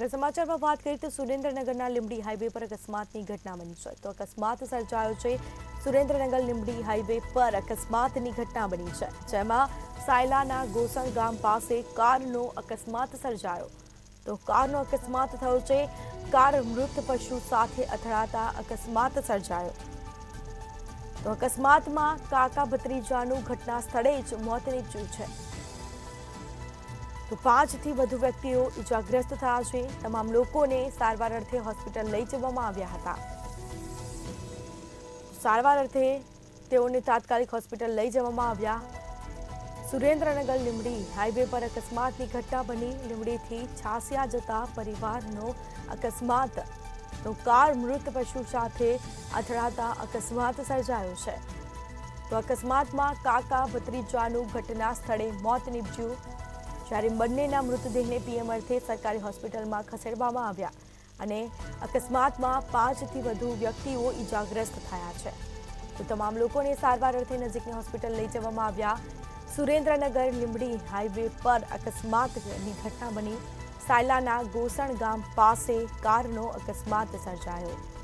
આગળ સમાચારમાં વાત કરીએ તો સુરેન્દ્રનગરના લીંબડી હાઈવે પર અકસ્માતની ઘટના બની છે તો અકસ્માત સર્જાયો છે સુરેન્દ્રનગર લીંબડી હાઈવે પર અકસ્માતની ઘટના બની છે જેમાં સાયલાના ગોસણ ગામ પાસે કારનો અકસ્માત સર્જાયો તો કારનો અકસ્માત થયો છે કાર મૃત પશુ સાથે અથડાતા અકસ્માત સર્જાયો તો અકસ્માતમાં કાકા ભત્રીજાનું ઘટના સ્થળે જ મોત નીપજ્યું છે તો 5 થી વધુ વ્યક્તિઓ ઇજાગ્રસ્ત થયા છે તમામ લોકોને સારવાર અર્થે હોસ્પિટલ લઈ જવામાં આવ્યા હતા સારવાર અર્થે તેઓને તાત્કાલિક હોસ્પિટલ લઈ જવામાં આવ્યા સુરેન્દ્રનગર લીંબડી હાઈવે પર અકસ્માતની ઘટના બની લીંબડીથી છાસિયા જતા પરિવારનો અકસ્માત તો કાર મૃત પશુ સાથે અથડાતા અકસ્માત સર્જાયો છે તો અકસ્માતમાં કાકા ભત્રીજાનું ઘટના સ્થળે મોત નીપજ્યું જ્યારે બંનેના મૃતદેહને પીએમ અર્થે સરકારી હોસ્પિટલમાં ખસેડવામાં આવ્યા અને અકસ્માતમાં 5 થી વધુ વ્યક્તિઓ ઇજાગ્રસ્ત થયા છે તો તમામ લોકોને સારવાર અર્થે નજીકની હોસ્પિટલ લઈ જવામાં આવ્યા સુરેન્દ્રનગર લીંબડી હાઈવે પર અકસ્માતની ઘટના બની સાયલાના ગોસણ ગામ પાસે કારનો અકસ્માત સર્જાયો